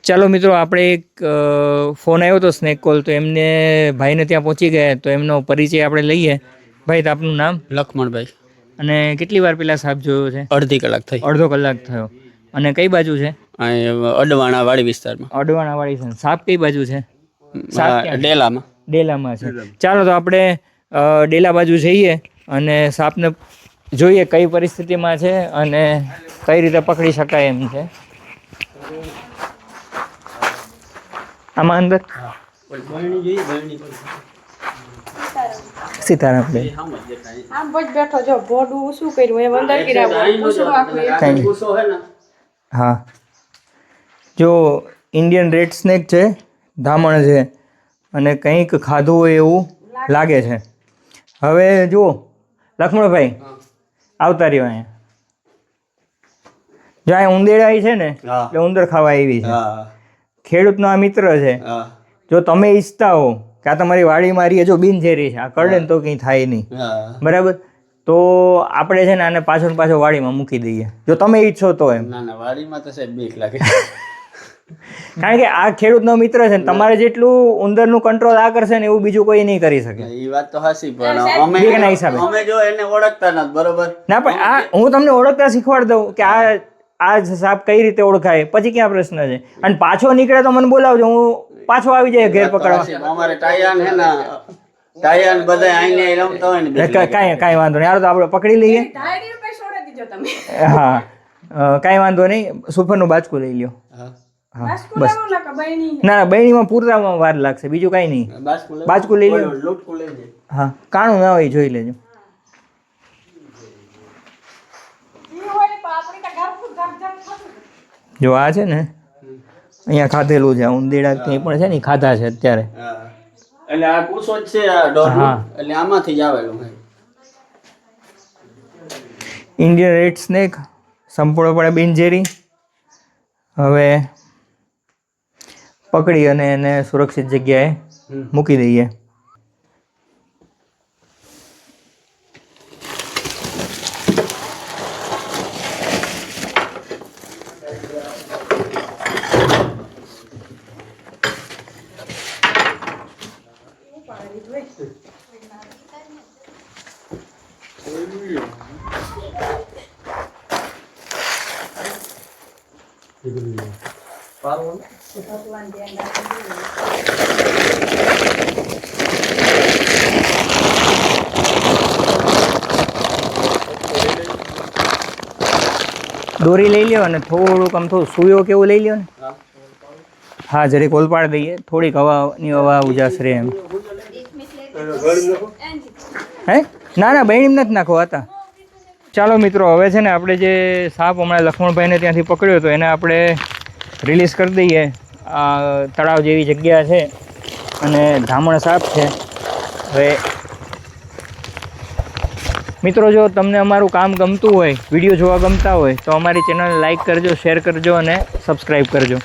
ચાલો મિત્રો, આપણે એક ફોન આવ્યો હતો સ્નેક કોલ, તો એમને ભાઈને ત્યાં પહોંચી ગયા, તો એમનો પરિચય આપણે લઈએ. ભાઈ, તો આપનું નામ? લખમણભાઈ. અને કેટલી વાર પહેલાં સાપ જોયો છે? અડધી કલાક થઈ. અડધો કલાક થયો. અને કઈ બાજુ છે? અડવાણા વાડી વિસ્તારમાં. અડવાણા વાળી છે. સાપ કઈ બાજુ છે? ડેલામાં. ડેલામાં છે. ચાલો, તો આપણે ડેલા બાજુ જઈએ અને સાપને જોઈએ કઈ પરિસ્થિતિમાં છે અને કઈ રીતે પકડી શકાય એમ છે. આમાં અંદર સીતારામ ભાઈ આમ જ બેઠો જો ભોડું શું કર્યું એમ અંદર હા, જો ઇન્ડિયન રેડ સ્નેક છે, ધામણ છે અને કંઈક ખાધું હોય એવું લાગે છે. હવે જુઓ લક્ષ્મણભાઈ, આવતા રહ્યો અહીંયા. જો અહીંયા ઉંદેડાઈ છે ને, એટલે ઉંદર ખાવા આવી છે. ખેડૂતનો આ મિત્ર છે. જો તમે ઈચ્છતા હો કે આ તમારી વાડીમાં રહીએ, જો બિનઝેરી છે, આ કરડે ને તો કંઈ થાય નહીં, બરાબર, તો આપણે છે ને આને પાછો વાડીમાં મૂકી દઈએ, જો તમે ઈચ્છો તો. એમ વાડીમાં તો સાહેબ બીક લાગે, કારણ કે આ ખેડૂતનો મિત્ર છે ને, તમારે જેટલું ઉંદરનું કંટ્રોલ આ કરશે ને એવું બીજું કોઈ નહીં કરી શકે. એ વાત તો હાચી, પણ અમે જો એને ઓળખતા નથી, બરોબર ના, પણ આ હું તમને ઓળખતા શીખવાડી દઉં કે આ સાપ કઈ રીતે ઓળખાય, પછી ક્યાં પ્રશ્ન છે. અને પાછો નીકળે તો મને બોલાવજો, હું પાછો આવી જાય ઘેર પકડવા. અમારે ટાયાન હે ને, ટાયાન બધા આઈને રમતા હોય ને, કાંઈ વાંધો નહીં. તો આપણે પકડી લઈએ. હા, કાંઈ વાંધો નહીં. સુફરનું બાચકું લઈ લ્યો. હા, બસ. ના, બહેણીમાં પૂરતામાં વાર લાગશે, બીજું કાંઈ નહીં. બાચકું લઈ લ્યો. હા, કાણું ના હોય જોઈ લેજો. જો આ છે ને, અહીંયા ખાધેલું છે, ઉંદેડા કંઈ પણ છે ને, ખાધા છે અત્યારે. એટલે આ કુસો જ છે આ ડોરનું, એટલે આમાંથી જ આવેલું છે. ઇન્ડિયન રેડ સ્નેક સંપૂર્ણપણે બિનઝેરી. હવે પકડી અને એને સુરક્ષિત જગ્યાએ મૂકી દઈએ. દોરી લઈ લ્યો અને થોડુંક આમ થોડું સુયો કેવું લઈ લ્યો ને. હા, જરીક ઓલપાડ દઈએ, થોડીક હવા ઉજાસ રહે એમ. હે ના, બહેણીમ નથી નાખો હતા. ચાલો મિત્રો, હવે છે ને આપણે જે સાપ હમણાં લક્ષ્મણભાઈને ત્યાંથી પકડ્યો હતો એને આપણે રિલીઝ કરી દઈએ. આ તળાવ જેવી જગ્યા છે અને ધામણ સાપ છે. હવે મિત્રો, જો તમને અમારું કામ ગમતું હોય, વિડીયો જોવા ગમતા હોય, તો અમારી ચેનલ લાઈક કરજો, શેર કરજો અને સબસ્ક્રાઈબ કરજો.